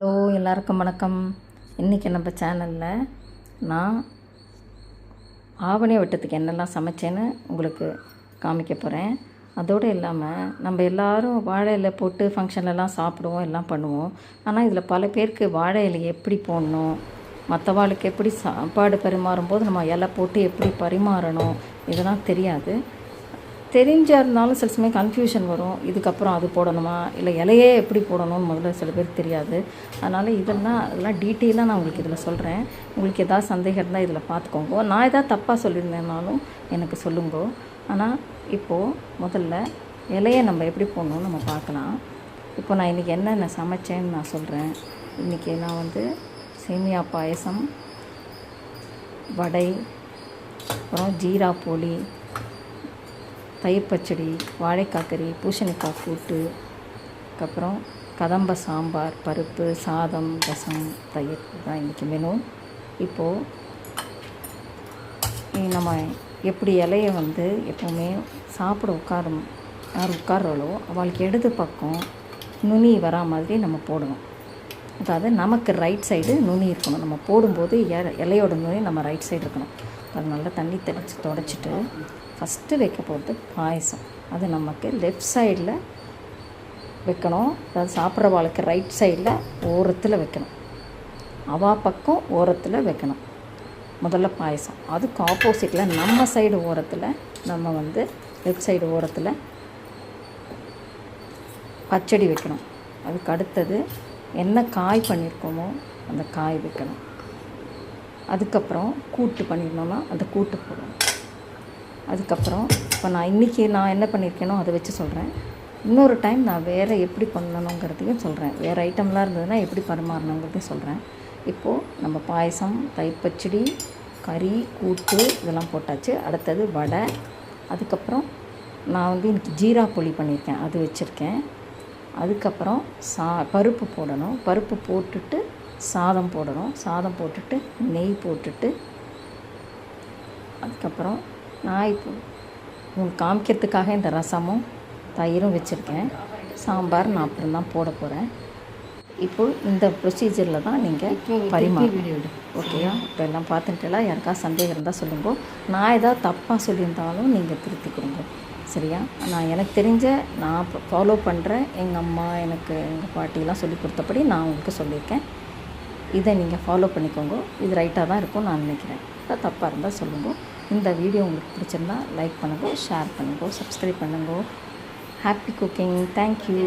Hello, எல்லாருக்கும் வணக்கம். இன்றைக்கி நம்ம சேனலில் நான் ஆவணி வட்டத்துக்கு என்னெல்லாம் சமைச்சேன்னு உங்களுக்கு காமிக்க போகிறேன். அதோடு இல்லாமல் நம்ம எல்லோரும் வாழை இலை போட்டு ஃபங்க்ஷன்லலாம் சாப்பிடுவோம், எல்லாம் பண்ணுவோம். ஆனால் இதில் பல பேருக்கு வாழை இலை எப்படி போடணும், மற்றவாளுக்கு எப்படி சாப்பாடு பரிமாறும்போது நம்ம இலை போட்டு எப்படி பரிமாறணும், இதெல்லாம் தெரியாது. தெரிஞ்சாருந்தாலும் சில சமயம் கன்ஃபியூஷன் வரும். இதுக்கப்புறம் அது போடணுமா, இல்லை இலையே எப்படி போடணும்னு முதல்ல சில பேருக்கு தெரியாது. அதனால் அதெல்லாம் டீட்டெயிலாக நான் உங்களுக்கு இதில் சொல்கிறேன். உங்களுக்கு எதாவது சந்தேகம் இருந்தால் இதில் பார்த்துக்கோங்க. நான் எதாவது தப்பாக சொல்லியிருந்தேனாலும் எனக்கு சொல்லுங்க. ஆனால் இப்போது முதல்ல இலையை நம்ம எப்படி போடணும்னு நம்ம பார்க்கலாம். இப்போ நான் இன்றைக்கி என்னென்ன சமைச்சேன்னு நான் சொல்கிறேன். இன்றைக்கி நான் சேமியா பாயசம், வடை, அப்புறம் ஜீரா போலி, தயிர் பச்சடி, வாழைக்காய் கறி, பூசணிக்காய் கூட்டு, அதுக்கப்புறம் கதம்ப சாம்பார், பருப்பு, சாதம், ரசம், தயிர் தான் இன்றைக்கி மெனு. இப்போது நம்ம எப்படி இலையை எப்போவுமே சாப்பிட யார் உட்கார்றாளோ அவளுக்கு இடது பக்கம் நுனி வரா மாதிரி நம்ம போடணும். அதாவது நமக்கு ரைட் சைடு நுனி இருக்கணும். நம்ம போடும்போது இலையோட நுனி நம்ம ரைட் சைடு இருக்கணும். அது நல்லா தண்ணி தெளித்து தொடச்சிட்டு ஃபஸ்ட்டு வைக்க போகிறது பாயசம். அது நமக்கு லெஃப்ட் சைடில் வைக்கணும். அதாவது சாப்பிட்ற வாழ்க்கை ரைட் சைடில் ஓரத்தில் வைக்கணும். பக்கம் ஓரத்தில் வைக்கணும் முதல்ல பாயசம். அதுக்கு ஆப்போசிட்டில் நம்ம சைடு ஓரத்தில் நம்ம லெஃப்ட் சைடு ஓரத்தில் பச்சடி வைக்கணும். அதுக்கு அடுத்தது என்ன காய் பண்ணியிருக்கோமோ அந்த காய் வைக்கணும். அதுக்கப்புறம் கூட்டு பண்ணிடணுன்னா அந்த கூட்டு போடணும். அதுக்கப்புறம் இப்போ இன்றைக்கி நான் என்ன பண்ணியிருக்கேனோ அதை வச்சு சொல்கிறேன். இன்னொரு டைம் நான் வேறு எப்படி பண்ணணுங்கிறதையும் சொல்கிறேன். வேறு ஐட்டம்லாம் இருந்ததுன்னா எப்படி பரிமாறணுங்கிறதையும் சொல்கிறேன். இப்போது நம்ம பாயசம், தயிர் பச்சடி, கறி, கூட்டு இதெல்லாம் போட்டாச்சு. அடுத்தது வடை. அதுக்கப்புறம் நான் இன்றைக்கி ஜீரா பொலி பண்ணியிருக்கேன், அது வச்சுருக்கேன். அதுக்கப்புறம் பருப்பு போடணும். பருப்பு போட்டுட்டு சாதம் போடணும். சாதம் போட்டுட்டு நெய் போட்டுட்டு அதுக்கப்புறம் நான் இப்போ உங்களுக்கு காமிக்கிறதுக்காக இந்த ரசமும் தயிரும் வச்சுருக்கேன். சாம்பார் நான் அப்புறம் தான் போட போகிறேன். இப்போது இந்த ப்ரொசீஜரில் தான் நீங்கள் பரிமாறணும். ஓகேயா? இப்போ எல்லாம் பார்த்துட்டுலாம் யாருக்காவது சந்தேகம் இருந்தால் சொல்லுங்க. நான் ஏதாவது தப்பாக சொல்லியிருந்தாலும் நீங்கள் திருத்தி கொடுங்க. சரியா? நான் எனக்கு தெரிஞ்ச நான் ஃபாலோ பண்ணுறேன். எங்கள் அம்மா எங்கள் பாட்டிலாம் சொல்லி கொடுத்தபடி நான் உங்களுக்கு சொல்லியிருக்கேன். இதை நீங்கள் ஃபாலோ பண்ணிக்கோங்க. இது ரைட்டாக தான் இருக்கும் நான் நினைக்கிறேன். தப்பாக இருந்தால் சொல்லுங்கள். இந்த வீடியோ உங்களுக்கு பிடிச்சிருந்தா லைக் பண்ணுங்கள், ஷேர் பண்ணுங்கள், சப்ஸ்கிரைப் பண்ணுங்கள். Happy cooking. தேங்க்யூ.